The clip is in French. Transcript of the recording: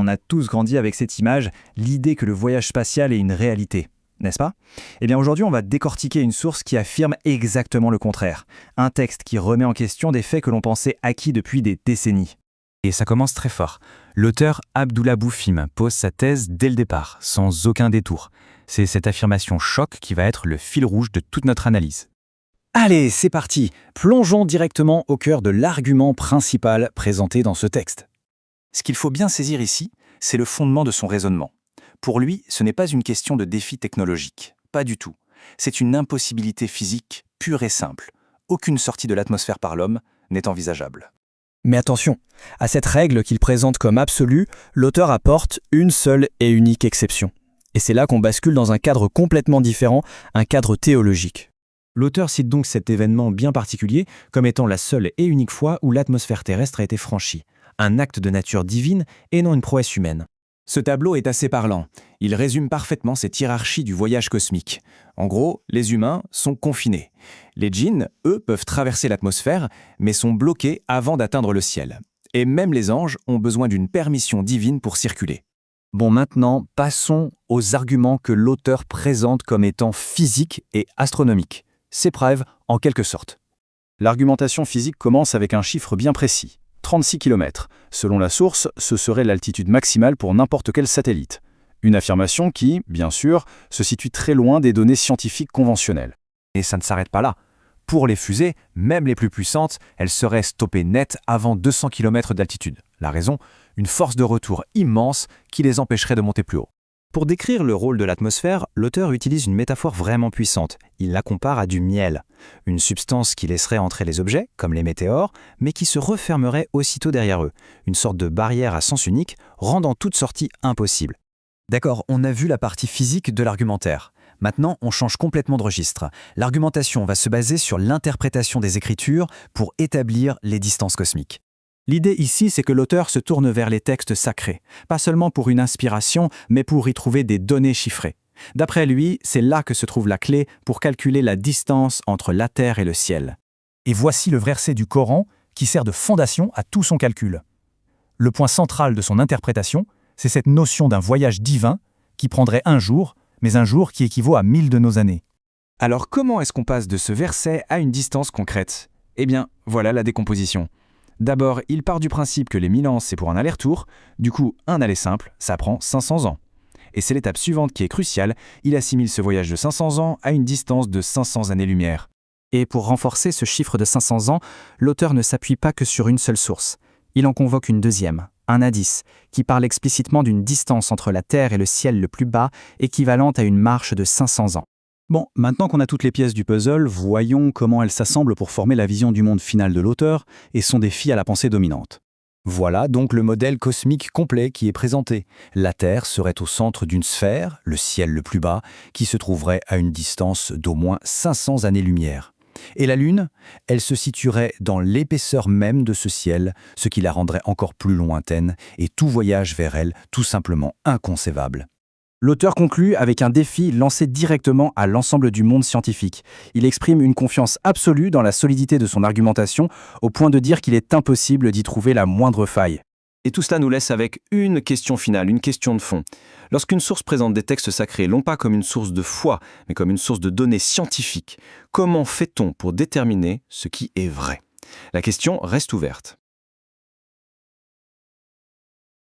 on a tous grandi avec cette image, l'idée que le voyage spatial est une réalité, n'est-ce pas? Eh bien aujourd'hui, on va décortiquer une source qui affirme exactement le contraire. Un texte qui remet en question des faits que l'on pensait acquis depuis des décennies. Et ça commence très fort. L'auteur Abdullah Boufim pose sa thèse dès le départ, sans aucun détour. C'est cette affirmation choc qui va être le fil rouge de toute notre analyse. Allez, c'est parti. Plongeons directement au cœur de l'argument principal présenté dans ce texte. Ce qu'il faut bien saisir ici, c'est le fondement de son raisonnement. Pour lui, ce n'est pas une question de défi technologique, pas du tout. C'est une impossibilité physique pure et simple. Aucune sortie de l'atmosphère par l'homme n'est envisageable. Mais attention, à cette règle qu'il présente comme absolue, l'auteur apporte une seule et unique exception. Et c'est là qu'on bascule dans un cadre complètement différent, un cadre théologique. L'auteur cite donc cet événement bien particulier comme étant la seule et unique fois où l'atmosphère terrestre a été franchie, un acte de nature divine et non une prouesse humaine. Ce tableau est assez parlant. Il résume parfaitement cette hiérarchie du voyage cosmique. En gros, les humains sont confinés. Les djinns, eux, peuvent traverser l'atmosphère, mais sont bloqués avant d'atteindre le ciel. Et même les anges ont besoin d'une permission divine pour circuler. Bon, maintenant, passons aux arguments que l'auteur présente comme étant physiques et astronomiques. Ses preuves, en quelque sorte. L'argumentation physique commence avec un chiffre bien précis. 36 km. Selon la source, ce serait l'altitude maximale pour n'importe quel satellite. Une affirmation qui, bien sûr, se situe très loin des données scientifiques conventionnelles. Et ça ne s'arrête pas là. Pour les fusées, même les plus puissantes, elles seraient stoppées net avant 200 km d'altitude. La raison, une force de retour immense qui les empêcherait de monter plus haut. Pour décrire le rôle de l'atmosphère, l'auteur utilise une métaphore vraiment puissante. Il la compare à du miel, une substance qui laisserait entrer les objets, comme les météores, mais qui se refermerait aussitôt derrière eux, une sorte de barrière à sens unique, rendant toute sortie impossible. D'accord, on a vu la partie physique de l'argumentaire. Maintenant, on change complètement de registre. L'argumentation va se baser sur l'interprétation des Écritures pour établir les distances cosmiques. L'idée ici, c'est que l'auteur se tourne vers les textes sacrés, pas seulement pour une inspiration, mais pour y trouver des données chiffrées. D'après lui, c'est là que se trouve la clé pour calculer la distance entre la Terre et le ciel. Et voici le verset du Coran qui sert de fondation à tout son calcul. Le point central de son interprétation, c'est cette notion d'un voyage divin qui prendrait un jour, mais un jour qui équivaut à 1000 de nos années. Alors comment est-ce qu'on passe de ce verset à une distance concrète? Eh bien, voilà la décomposition. D'abord, il part du principe que les 1000 ans, c'est pour un aller-retour. Du coup, un aller simple, ça prend 500 ans. Et c'est l'étape suivante qui est cruciale. Il assimile ce voyage de 500 ans à une distance de 500 années-lumière. Et pour renforcer ce chiffre de 500 ans, l'auteur ne s'appuie pas que sur une seule source. Il en convoque une deuxième, un hadith, qui parle explicitement d'une distance entre la Terre et le ciel le plus bas, équivalente à une marche de 500 ans. Bon, maintenant qu'on a toutes les pièces du puzzle, voyons comment elles s'assemblent pour former la vision du monde final de l'auteur et son défi à la pensée dominante. Voilà donc le modèle cosmique complet qui est présenté. La Terre serait au centre d'une sphère, le ciel le plus bas, qui se trouverait à une distance d'au moins 500 années-lumière. Et la Lune, elle se situerait dans l'épaisseur même de ce ciel, ce qui la rendrait encore plus lointaine, et tout voyage vers elle tout simplement inconcevable. L'auteur conclut avec un défi lancé directement à l'ensemble du monde scientifique. Il exprime une confiance absolue dans la solidité de son argumentation, au point de dire qu'il est impossible d'y trouver la moindre faille. Et tout cela nous laisse avec une question finale, une question de fond. Lorsqu'une source présente des textes sacrés, non pas comme une source de foi, mais comme une source de données scientifiques, comment fait-on pour déterminer ce qui est vrai? La question reste ouverte.